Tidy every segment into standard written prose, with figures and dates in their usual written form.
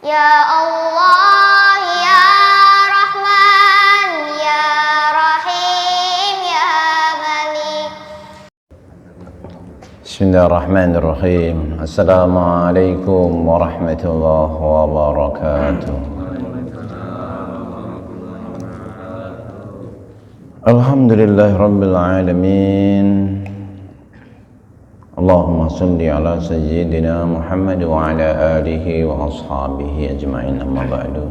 Ya Allah, Ya Rahman, Ya Rahim, Ya Malik. Bismillahirrahmanirrahim. Assalamualaikum warahmatullahi wabarakatuh. Alhamdulillahirabbil alamin. Allahumma shalli ala sayyidina Muhammad wa ala alihi wa ashabihi ajma'in, amma ba'du.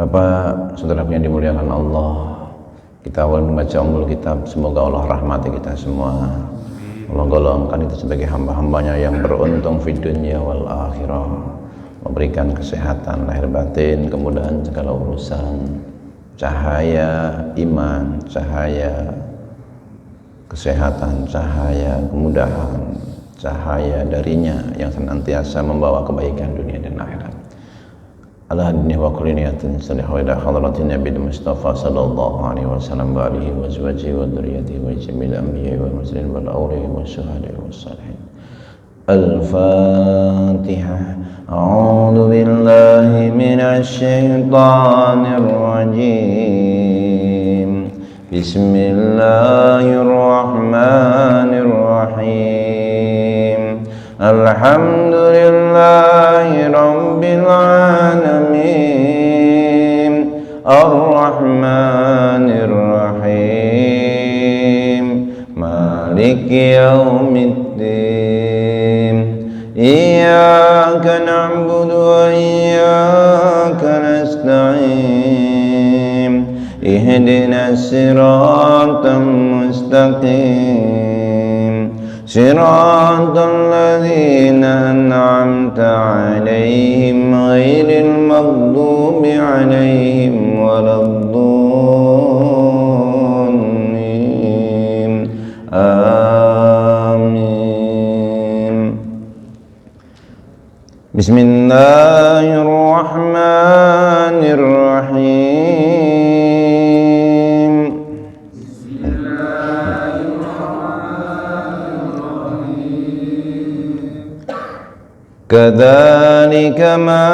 Bapak, saudaraku yang dimuliakan Allah, kita awal membaca ummul kitab, semoga Allah rahmati kita semua. Allah golongkan itu sebagai hamba-hambanya yang beruntung fid dunya wal akhirah, memberikan kesehatan lahir batin, kemudahan segala urusan, cahaya iman, cahaya kesehatan, cahaya kemudahan, cahaya darinya yang senantiasa membawa kebaikan dunia dan akhirat. Ala hadini wa kuliniyatin salih wa ila hadratin Nabi Mustafa sallallahu alaihi wasallam wa alihi wa azwajihi wa dhurriyyatihi wa jamil anbiya'i wal mursalin wal awliya'i wa syuhada'i was salihin. Al-Fatihah. A'udzu billahi minasy syaithanir rajim. Bismillahirrahmanirrahim. Alhamdulillahi rabbil alamin. Ar-Rahmanir Rahim. Maliki yaumiddin. Iyyaka na'budu wa iyyaka nasta'in. Ihdinas siratal mustaqim. Siratal ladzina an'amta 'alaihim ghairil maghdubi 'alaihim waladdallin. Amin. Bismillahirrahmanirrahim. Kadzalika ma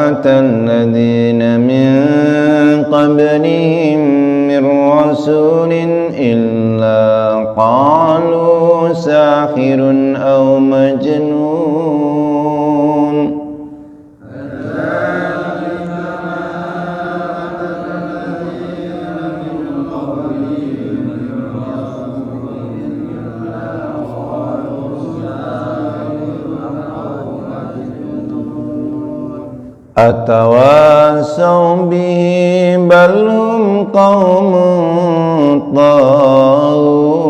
atal ladzina min qablihim min rasulin illa qalu sahirun aw majnun. Atawasaw bihi bal hum qaumun taghun.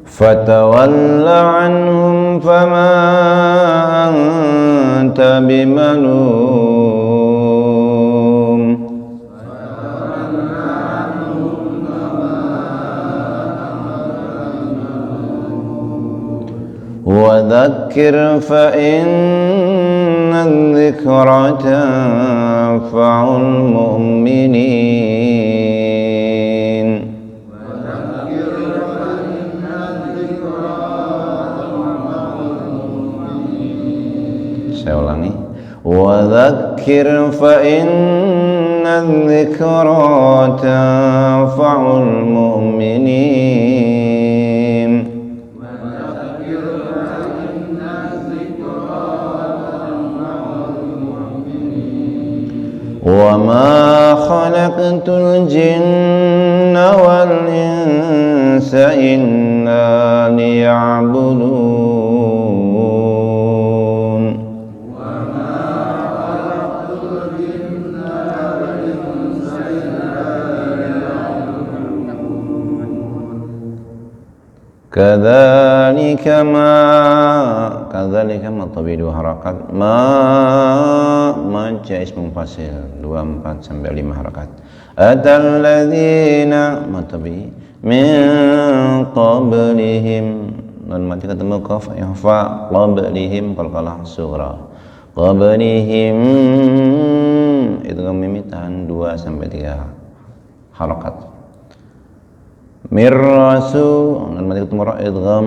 Fatawalla anhum fama anta bimalum. وذكر فإن الذكرى تنفع المؤمنين. Saya ulangi. وذكر فإن الذكرى تنفع المؤمنين. وما خلقت الجن والإنس إلا ليعبدون. Kadzalika matobi dua harakat, ma jais mufasil 24 sampai 5 harakat. Atal ladzina matobi min qablihim, nun mati ketemu qaf ya fa qablihim qalqalah sughra, qablihim idgham mimitan 2 sampai 3 harakat. Mirrasu dan mati ketemu ra idgham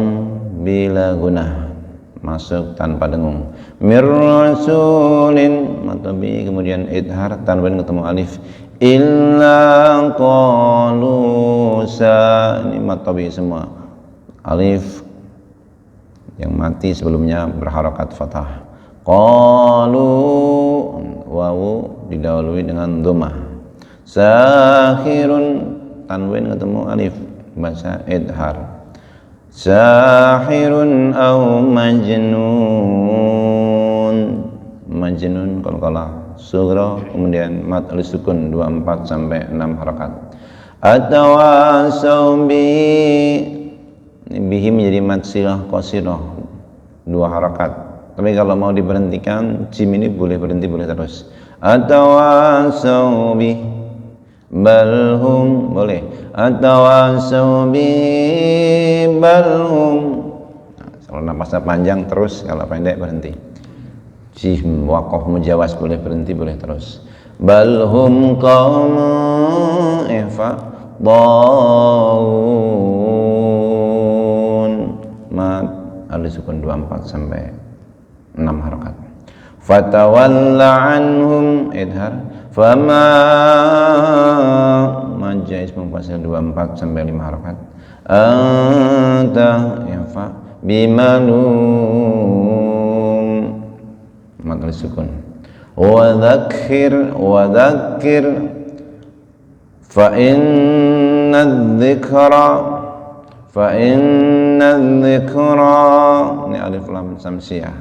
bila gunah, masuk tanpa dengung. Mirrasulin matabi kemudian idhar tanwin ketemu alif. Illa qalu sa, ini matabi semua. Alif yang mati sebelumnya berharakat fathah. Qalu wawu didahului dengan dhammah. Sahirun tanwin ketemu alif, baca idhar. Sahirun au majnun. Majnun qalqalah sughra kemudian mad alif sukun 24 sampai 6 harakat. Atawasaw bihi menjadi mad silah qasirah 2 harakat. Tapi kalau mau diberhentikan jim ini boleh berhenti, boleh terus. Atawasaw bihi balhum boleh. Atawasaw bihi balhum. Kalau napasnya panjang terus, kalau pendek berhenti. Jim waqaf mujawas boleh berhenti, boleh terus. Balhum qaumun daun mad alif sukun 24 sampai 6 harakat. Fatawalla anhum idhar. Fama majja ismu fasil 24 sampai 5 harakat. Anta yafa bimanum mad alif sukun. Wa dzakir fa inna dzikra ini alif lam samsiyah.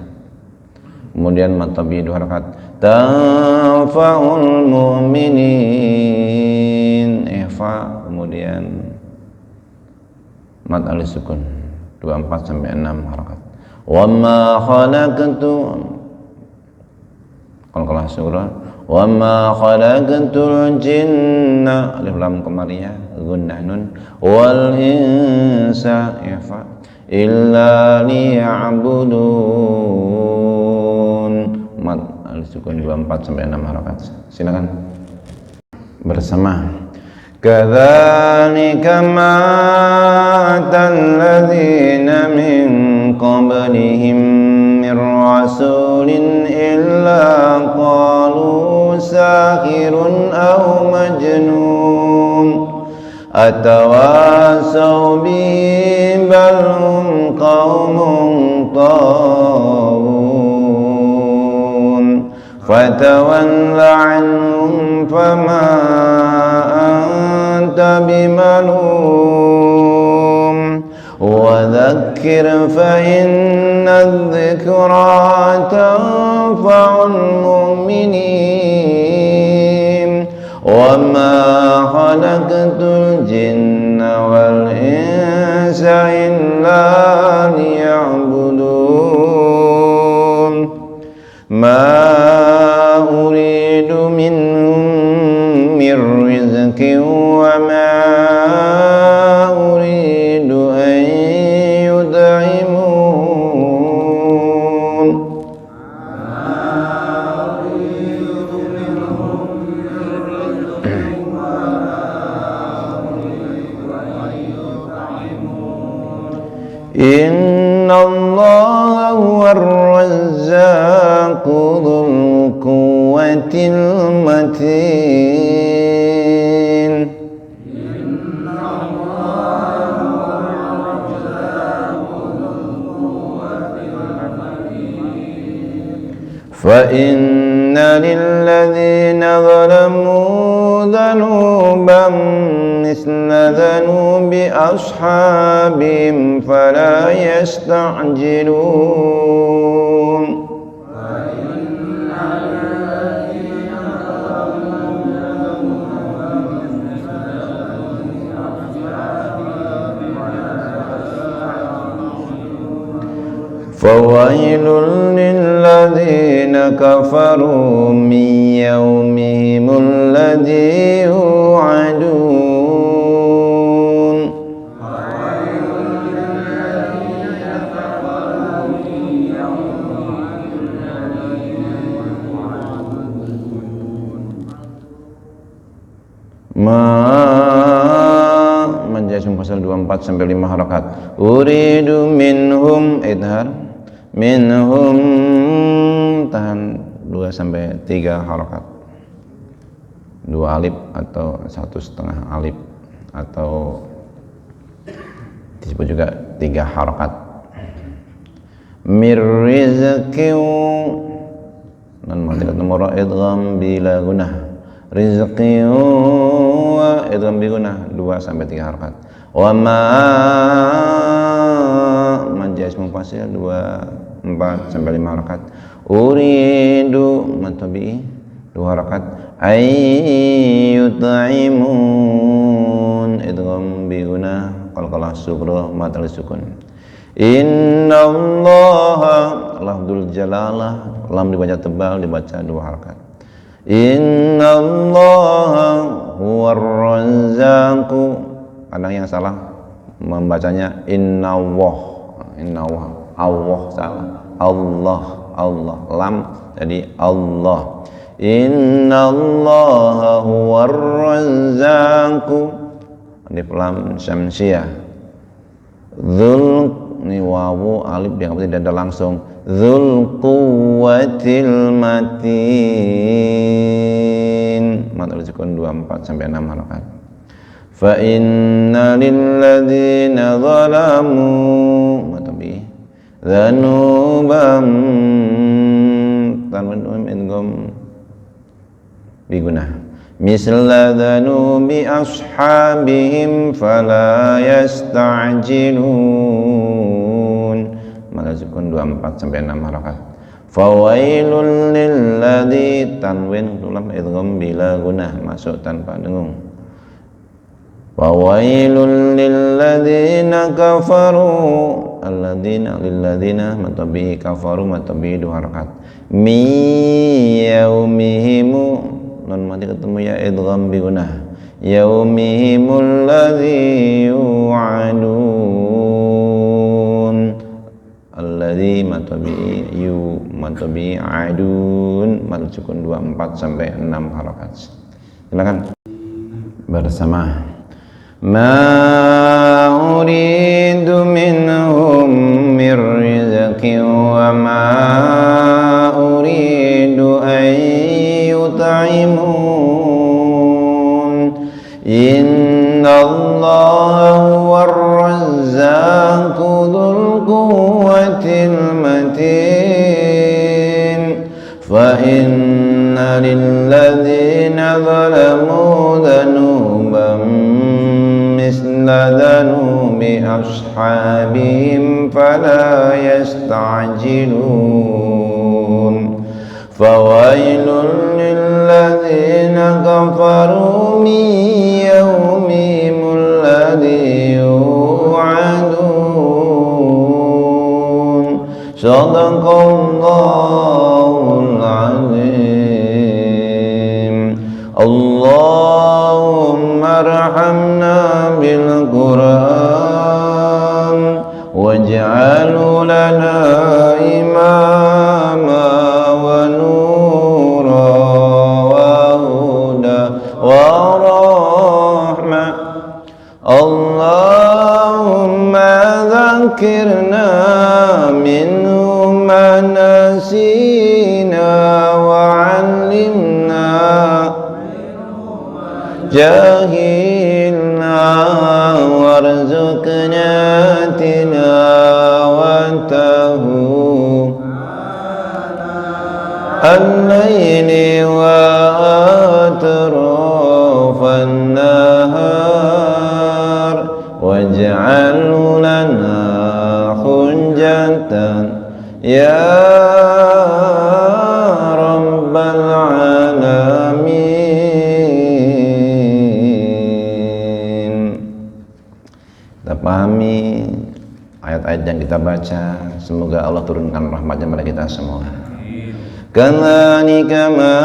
Kemudian mad tabi 2 harakat. Tanfa'ul mu'minin ifa kemudian mad alif sukun 24 sampai 6 harakat. Wa ma khalaqtu qalqalah surah. Wa ma khalaqtul jinna alif lam qamariyah gunnah nun wal insa ifa illa liya'budun mad alif sukun 24 sampai 6 harakat. Silakan bersama. Kadzalika ma alladzina min qablihim min rasulin illa qalu sahirun aw majnun atawasaw bihi bal hum qaumun taghun fatawalla anhum fama anta bimalum wa dhakkir fa inna dzikra tanfa'ul mu'minin wa ma khalaqtul jinna wal insa illa liya'budun ma uridu minhum min rizqin wa ma uridu an yud'imun inna allaha huwar razzaqu dzul quwwatil matin. فإن للذين ظلموا ذنوبا مثل ذنوب أصحابهم فلا يستعجلون فويل للذين كفروا من يومهم الذي يوعدون menjadi pasal 24 sampai 5 harakat. Uridu minhum idhar, minhum tahan 2 sampai 3 harakat. 2 alif atau 1,5 alif atau disebut juga 3 harakat. Mir rizqi dan mati ketemu idgham bila gunah. Rizqi wa idgham bi gunah 2 sampai 3 harakat. Wa ma manjaz mufasil 2 4 sampai 5 harakat. Uridu matabi 2 harakat. Ayyut'imun idgham bi gunah qalqalah sughra matal sukun. Innallaha lafdzul jalalah, lam dibaca tebal, dibaca 2 harakat. Innallaha huwar razzaqu, kadang yang salah membacanya innawah, Allah salah, Allah lam jadi Allah. Innallaha huwar razzaqu, alif lam syamsiyah. Dzul ini wawu alif dianggap tidak ada langsung. Dzul quwwatil matin, mad sukun 24 sampai 6 harakat. Fa inna lil ladzina zalamu matabi dzanubam tanwin idgham bigunah misla dhanubi ashabihim fala yasta'jilun, maka sukun 24 sampai 6 harakat. Fawailul lilladzi tanwin tulam idgham bila gunah masuk tanpa dengung. Fawailul lilladzina kafaru, alladzina lilladzina matabi kafaru matabi 2 harakat. Mi yaumihimu non mati ketemu ya idgham bi gunah. Yaumihimul ladzi yu'adun, alladzi matabi yu matabi adun, mad sukun 24 sampai 6 harakat. Silakan bersama. Ma uridu minhum mir rizqin wa ma uridu an yut'imun. Innallaha huwar razzaqu dzul quwwatil matin. Fa inna lil ladzina zalamu dhanuban misla dhanubi ashabihim fala yasta'jilun. Fawailul lilladzina kafaru min yaumihimul ladzi yu'adun. Shadaqallahul azim. Allahumma arhamna bil Qur'an waj'alhu lana imama wa nura wa huda wa rahma. Allahumma dhakkirna minhu ma nasina wa 'allimna jahilna warzuqna tilawatahu al-layli wa atrafan nahar waj'alhu lana hujjatan ya rabbal alamin. Kita pahami ayat-ayat yang kita baca, semoga Allah turunkan rahmatnya pada kita semua. Kadzalika ma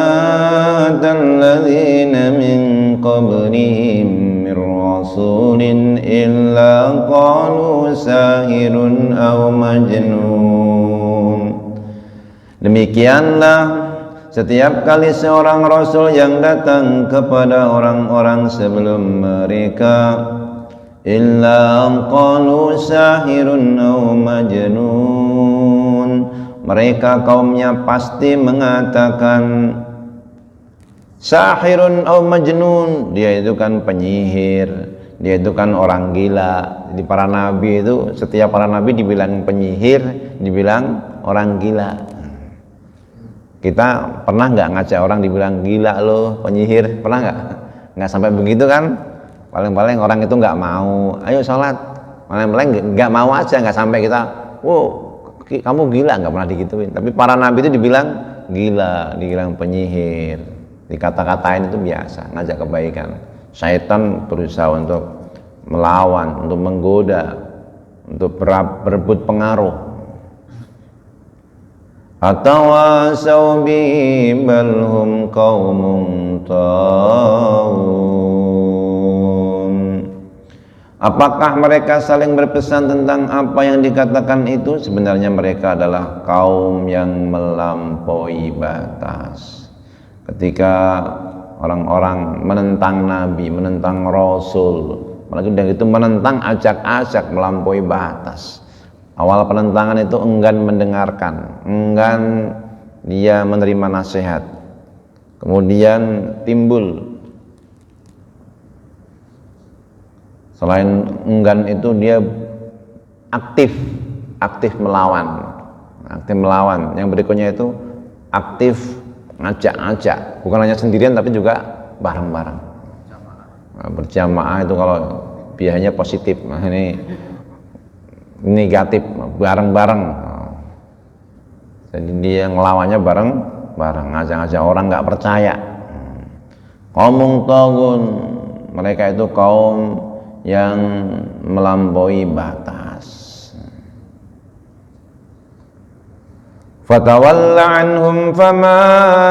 alladzina min qablihim min rasulin illa qalu sahirun aw majnun. Demikianlah Setiap kali seorang rasul yang datang kepada orang-orang sebelum mereka, illa qalu sahirun aw majnun, mereka kaumnya pasti mengatakan sahirun aw majnun, dia itu kan penyihir, dia itu kan orang gila. Jadi para nabi itu, setiap para nabi dibilang penyihir, dibilang orang gila. Kita pernah nggak ngajak orang dibilang gila loh, penyihir? Pernah nggak? Nggak sampai begitu kan? Paling-paling orang itu nggak mau, ayo sholat. Paling-paling nggak mau aja, nggak sampai kita, wow kamu gila, nggak pernah digituin. Tapi para nabi itu dibilang gila, dibilang penyihir, dikata-katain itu biasa, ngajak kebaikan. Syaitan berusaha untuk melawan, untuk menggoda, untuk berebut pengaruh. Atawasaw bihi bal hum qaumun taun. Apakah mereka saling berpesan tentang apa yang dikatakan itu? Sebenarnya mereka adalah kaum yang melampaui batas. Ketika orang-orang menentang nabi, menentang rasul, apalagi dari itu menentang, ajak-ajak, melampaui batas. Awal penentangan itu enggan mendengarkan, enggan dia menerima nasihat. Kemudian timbul, selain enggan itu dia aktif melawan. Yang berikutnya itu aktif ngajak-ngajak, bukan hanya sendirian tapi juga bareng-bareng. Berjamaah itu kalau biayanya positif, nah ini negatif, bareng-bareng. Jadi dia ngelawannya bareng-bareng, ngajak-ngajak orang nggak percaya. Kaum tagun, mereka itu kaum yang melampaui batas. Fatawalla anhum fama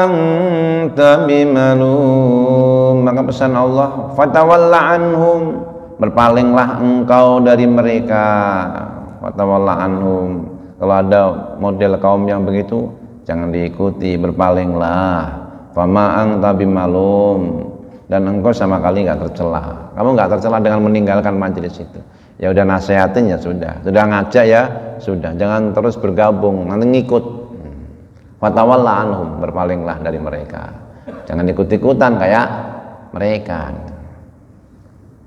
anta bimalum, maka pesan Allah, fatawalla anhum, berpalinglah engkau dari mereka. Fatawalla anhum, kalau ada model kaum yang begitu jangan diikuti, berpalinglah. Fama anta bimalum, dan engkau sama kali nggak tercela. Kamu nggak tercela dengan meninggalkan majelis itu. Ya udah nasihatin ya sudah ngajak ya sudah, jangan terus bergabung nanti ngikut. Fatawalla anhum, berpalinglah dari mereka, jangan ikut-ikutan kayak mereka.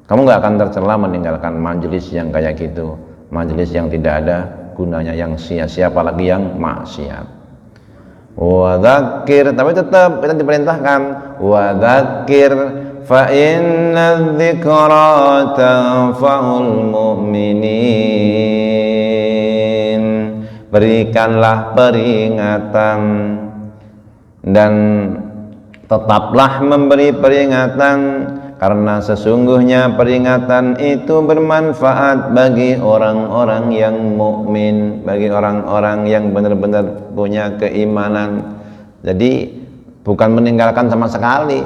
Kamu nggak akan tercela meninggalkan majelis yang kayak gitu, majelis yang tidak ada gunanya, yang sia-sia, apalagi yang maksiat. Wa dzakir, tapi tetap kita diperintahkan wa dzakir fa inna dzikra tanfa'ul mu'minin. Berikanlah peringatan dan tetaplah memberi peringatan, karena sesungguhnya peringatan itu bermanfaat bagi orang-orang yang mukmin, bagi orang-orang yang benar-benar punya keimanan. Jadi bukan meninggalkan sama sekali,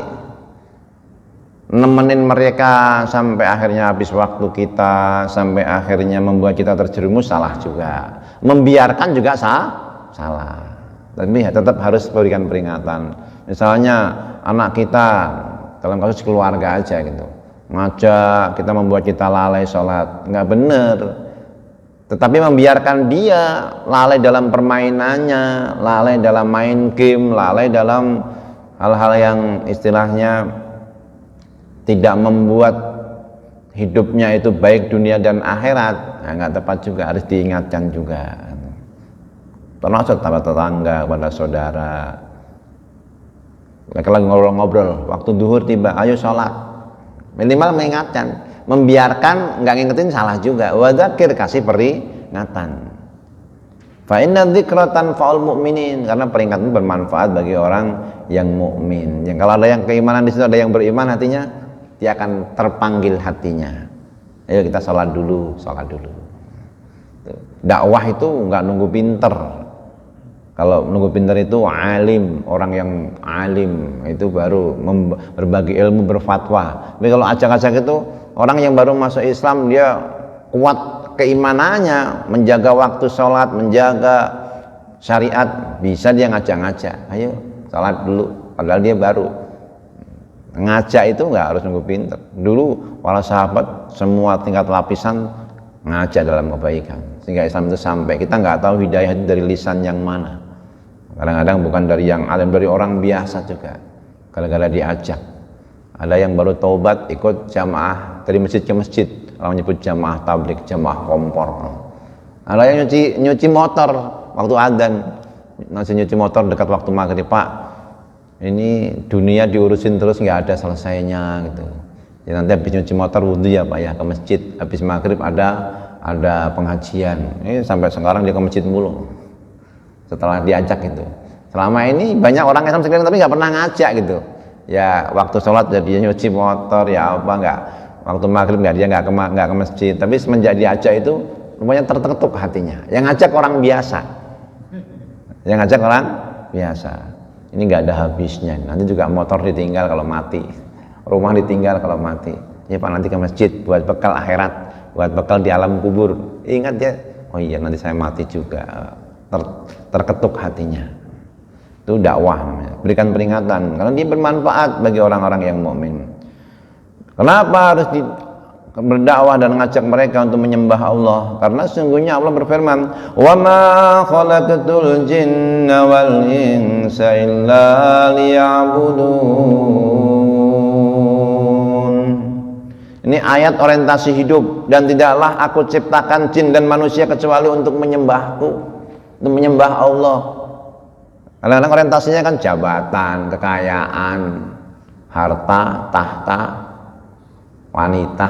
nemenin mereka sampai akhirnya habis waktu kita, sampai akhirnya membuat kita terjerumus, salah juga. Membiarkan juga salah. Tapi tetap harus berikan peringatan. Misalnya anak kita, dalam kasus keluarga aja gitu, ngajak kita, membuat kita lalai sholat, nggak bener. Tetapi membiarkan dia lalai dalam permainannya, lalai dalam main game, lalai dalam hal-hal yang istilahnya tidak membuat hidupnya itu baik dunia dan akhirat, nah, nggak tepat juga, harus diingatkan juga. Termasuk tetangga, pada saudara. Mereka lagi ngobrol-ngobrol, waktu duhur tiba, ayo sholat. Minimal mengingatkan. Membiarkan nggak ngingetin salah juga. Wa dzakir, kasih peringatan. Fa inna dzikra tanfa'ul mu'minin, karena peringatan bermanfaat bagi orang yang mukmin. Yang kalau ada yang keimanan di situ, ada yang beriman hatinya, dia akan terpanggil hatinya. Ayo kita sholat dulu. Dakwah itu nggak nunggu pinter. Kalau nunggu pinter itu alim, orang yang alim itu baru berbagi ilmu, berfatwa. Tapi kalau ajak-ajak itu orang yang baru masuk Islam, dia kuat keimanannya, menjaga waktu sholat, menjaga syariat, bisa dia ngajak-ngajak. Ayo salat dulu, padahal dia baru. Ngajak itu nggak harus nunggu pinter. Dulu para sahabat semua tingkat lapisan ngajak dalam kebaikan, sehingga Islam itu sampai. Kita nggak tahu hidayah itu dari lisan yang mana. Kadang-kadang bukan dari yang alim, dari orang biasa juga. Gara-gara diajak. Ada yang baru taubat ikut jamaah dari masjid ke masjid, orang menyebut jamaah tablik, jamaah kompor. Ada yang nyuci motor waktu adzan, masih nyuci motor dekat waktu maghrib. Pak, ini dunia diurusin terus nggak ada selesainya gitu. Ya nanti habis nyuci motor wudhu ya Pak ya, ke masjid. Habis maghrib ada pengajian. Ini sampai sekarang dia ke masjid mulu. Setelah diajak gitu. Selama ini banyak orang Islam sekalian tapi nggak pernah ngajak gitu. Ya waktu sholat ya dia nyuci motor ya apa nggak. Waktu maghrib dia nggak ke masjid. Tapi semenjak diajak itu rupanya terketuk hatinya. Yang ngajak orang biasa. Yang ngajak orang biasa. Ini nggak ada habisnya. Nanti juga motor ditinggal kalau mati, rumah ditinggal kalau mati. Ya Pak, nanti ke masjid buat bekal akhirat, buat bekal di alam kubur. Ingat ya, oh iya nanti saya mati juga. Terketuk hatinya. Itu dakwah namanya. Berikan peringatan karena dia bermanfaat bagi orang-orang yang mukmin. Kenapa harus berdakwah dan ngajak mereka untuk menyembah Allah? Karena sesungguhnya Allah berfirman, "Wa ma khalaqatul jinna wal insa illa liya'budun." Ini ayat orientasi hidup, dan tidaklah aku ciptakan jin dan manusia kecuali untuk menyembahku, untuk menyembah Allah. Kadang-kadang orientasinya kan jabatan, kekayaan, harta, tahta, wanita,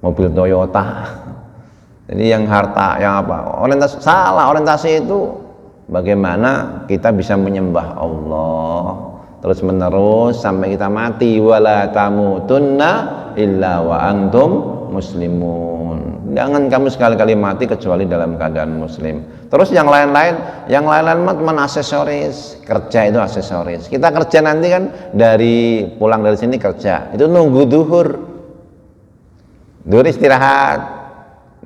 mobil Toyota. Jadi yang harta, yang apa? Orientasi salah. Orientasi itu bagaimana kita bisa menyembah Allah terus menerus sampai kita mati. Wala tamutunna illa wa antum muslimun. Jangan kamu sekali-kali mati kecuali dalam keadaan muslim. Terus yang lain-lain cuma aksesoris. Kerja itu aksesoris. Kita kerja nanti kan dari pulang dari sini kerja. Itu nunggu duhur istirahat,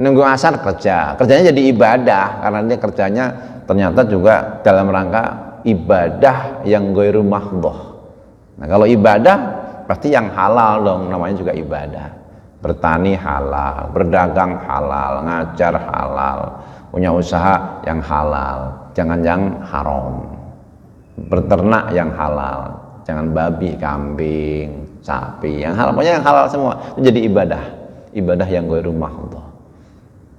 nunggu asar kerja. Kerjanya jadi ibadah karena dia kerjanya ternyata juga dalam rangka ibadah yang ghairu mahdhah. Nah, kalau ibadah pasti yang halal dong, namanya juga ibadah. Bertani halal, berdagang halal, ngajar halal, punya usaha yang halal, jangan yang haram. Berternak yang halal, jangan babi, kambing, sapi, yang halal, pokoknya yang halal semua. Itu jadi ibadah yang ghairu mahdhah.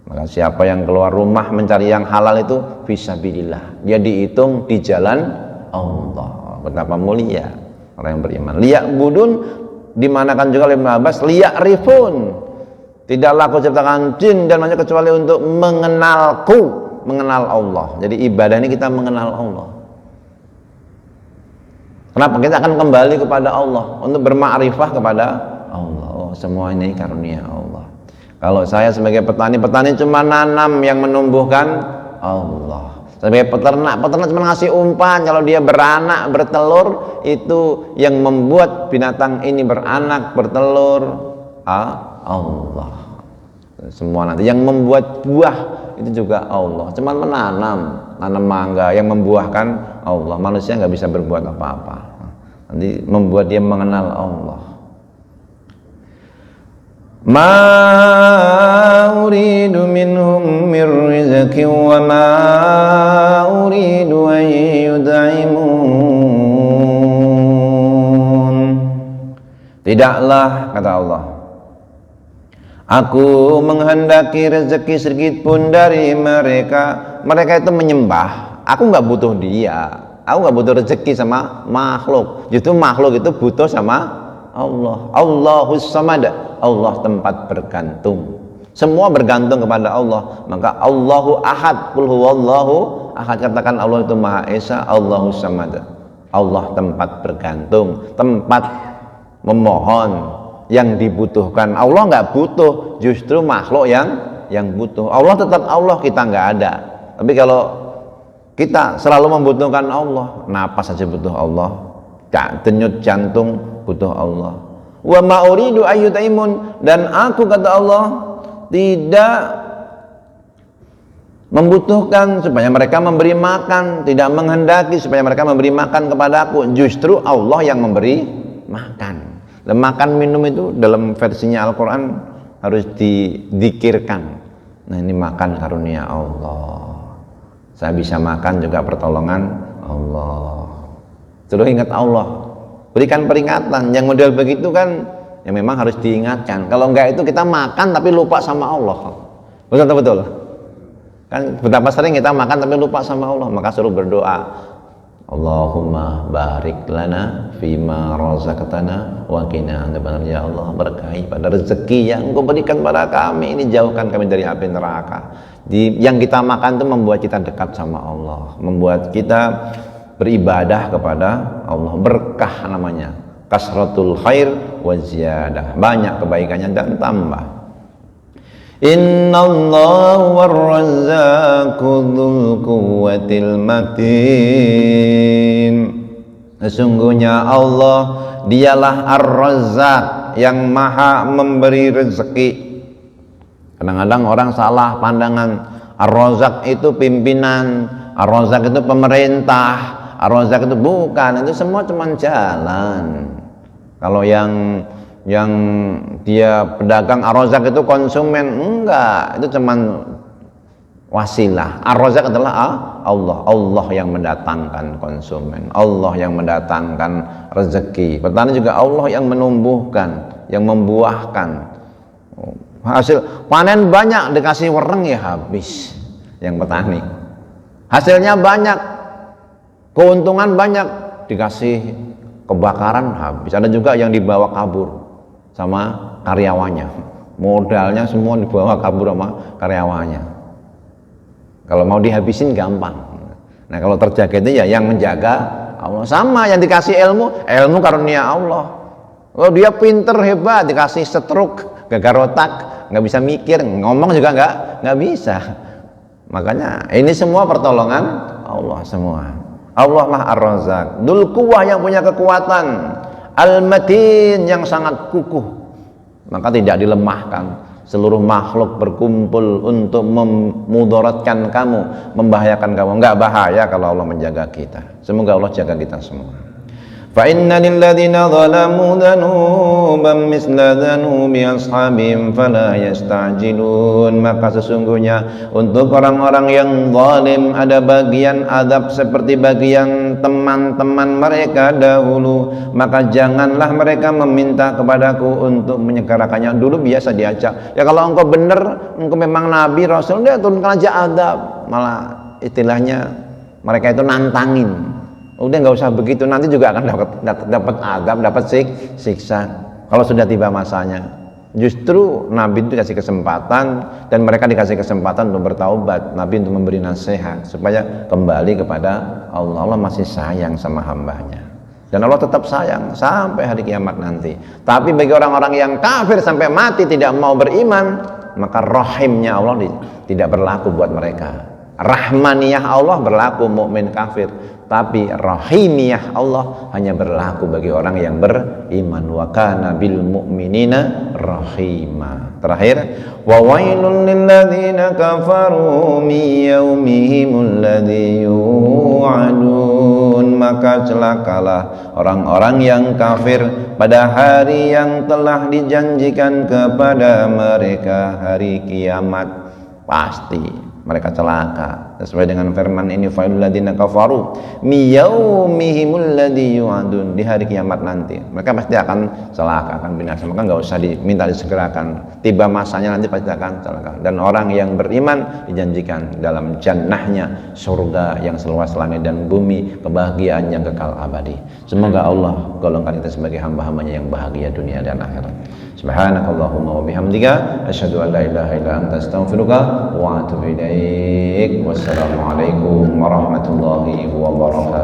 Maka siapa yang keluar rumah mencari yang halal itu fisabilillah, dia dihitung di jalan Allah. Betapa mulia orang yang beriman. Liya'budun dimanakan juga oleh Ibnu Abbas, liya'rifun, tidaklah aku ciptakan jin dan manusia kecuali untuk mengenalku, mengenal Allah. Jadi ibadah ini kita mengenal Allah. Kenapa? Kita akan kembali kepada Allah untuk bermakrifah kepada Allah. Oh, semua ini karunia Allah. Kalau saya sebagai petani cuma nanam, yang menumbuhkan Allah. Sebagai peternak cuma ngasih umpan. Kalau dia beranak, bertelur, itu yang membuat binatang ini beranak, bertelur, Allah. Semua nanti yang membuat buah itu juga Allah. Cuma nanam mangga, yang membuahkan Allah. Manusia nggak bisa berbuat apa-apa. Nanti membuat dia mengenal Allah. Ma uridu minhum min rizqin wa ma uridu an yud'imun. Tidaklah, kata Allah, aku menghendaki rezeki sedikit pun dari mereka. Mereka itu menyembah, aku nggak butuh dia. Aku nggak butuh rezeki sama makhluk. Justru makhluk itu butuh sama Allah. Allahus samad, Allah tempat bergantung. Semua bergantung kepada Allah. Maka Allahu ahad, qul huwallahu ahad, katakan Allah itu Maha Esa, Allahus samad. Allah tempat bergantung, tempat memohon, yang dibutuhkan. Allah nggak butuh, justru makhluk yang butuh. Allah tetap Allah, kita nggak ada. Tapi kalau kita selalu membutuhkan Allah, napas saja butuh Allah, denyut jantung butuh Allah. Wa ma uridu ayyutaimun, dan aku, kata Allah, tidak membutuhkan supaya mereka memberi makan, tidak menghendaki supaya mereka memberi makan kepadaku. Justru Allah yang memberi makan. Dan makan minum itu dalam versinya Al-Quran harus dizikirkan. Nah, ini makan karunia Allah. Saya bisa makan juga pertolongan Allah. Terus ingat Allah. Berikan peringatan. Yang model begitu kan ya memang harus diingatkan. Kalau enggak itu kita makan tapi lupa sama Allah. Betul. Kan betapa sering kita makan tapi lupa sama Allah. Maka suruh berdoa, Allahumma barik lana fima razaqtana wa qina adzabannar. Ya Allah, berkahi pada rezeki yang Engkau berikan pada kami ini, jauhkan kami dari api neraka. Yang kita makan itu membuat kita dekat sama Allah, membuat kita beribadah kepada Allah. Berkah namanya, kasratul khair wa ziyadah, banyak kebaikannya dan tambah. Innallaha war-razzaqu dzul quwwatil matin. Sesungguhnya Allah dialah Ar-Razzaq yang maha memberi rezeki. Kadang-kadang orang salah pandangan. Ar-Razzaq itu pimpinan, Ar-Razzaq itu pemerintah, Ar-Razzaq itu bukan, itu semua cuma jalan. Kalau yang dia pedagang Ar-Razzaq itu konsumen, enggak, itu cuman wasilah. Ar-Razzaq adalah Allah yang mendatangkan konsumen, Allah yang mendatangkan rezeki. Petani juga Allah yang menumbuhkan, yang membuahkan. Hasil panen banyak, dikasih wereng ya habis yang petani. Hasilnya banyak, keuntungan banyak, dikasih kebakaran habis. Ada juga yang dibawa kabur sama karyawannya, modalnya semua dibawa kabur sama karyawannya. Kalau mau dihabisin gampang. Nah, kalau terjaga itu ya yang menjaga Allah. Sama yang dikasih ilmu karunia Allah. Kalau dia pinter hebat, dikasih stroke, gagal otak, nggak bisa mikir, ngomong juga nggak bisa. Makanya ini semua pertolongan Allah semua. Allah lah Ar-Razzaq, Dzul Quwwah yang punya kekuatan, Al-Matin yang sangat kukuh, maka tidak dilemahkan. Seluruh makhluk berkumpul untuk memudaratkan kamu, membahayakan kamu. Enggak bahaya kalau Allah menjaga kita. Semoga Allah jaga kita semua. Fa inna lil ladzina zalamu dzanuban misla dzanubi ashabihim fala yasta'jilun. Maka sesungguhnya untuk orang-orang yang zalim ada bagian azab seperti bagian teman-teman mereka dahulu. Maka janganlah mereka meminta kepadaku untuk menyegerakannya. Dulu biasa diajak, ya kalau engkau benar, engkau memang nabi rasul, dia turunkan aja azab. Malah istilahnya mereka itu nantangin. Udah nggak usah begitu, nanti juga akan dapat azab, dapat siksa kalau sudah tiba masanya. Justru Nabi itu dikasih kesempatan dan mereka dikasih kesempatan untuk bertaubat. Nabi untuk memberi nasihat supaya kembali kepada Allah. Allah masih sayang sama hambanya dan Allah tetap sayang sampai hari kiamat nanti. Tapi bagi orang-orang yang kafir sampai mati tidak mau beriman, maka rahimnya Allah tidak berlaku buat mereka. Rahmaniyah Allah berlaku mukmin kafir, tapi rahimiyah Allah hanya berlaku bagi orang yang beriman. Wa kana bil mu'minina rahima. Terakhir, wa wailul lil ladzina kafaru min yaumihimul ladzi yu'adun. Maka celakalah orang-orang yang kafir pada hari yang telah dijanjikan kepada mereka, hari kiamat. Pasti mereka celaka sesuai dengan firman ini, failul ladzina kafaru miyaumihimul ladzi yu'adun. Di hari kiamat nanti mereka pasti akan celaka, akan binasa. Maka nggak usah diminta disegerakan, tiba masanya nanti pasti akan celaka. Dan orang yang beriman dijanjikan dalam jannahnya surga yang seluas langit dan bumi, kebahagiaan yang kekal abadi. Semoga Allah golongkan kita sebagai hamba-hambanya yang bahagia dunia dan akhirat. Subhanakallahumma wa bihamdika asyhadu an la ilaha illa anta astaghfiruka wa atubu ilaik. Wassalamualaikum warahmatullahi wabarakatuh.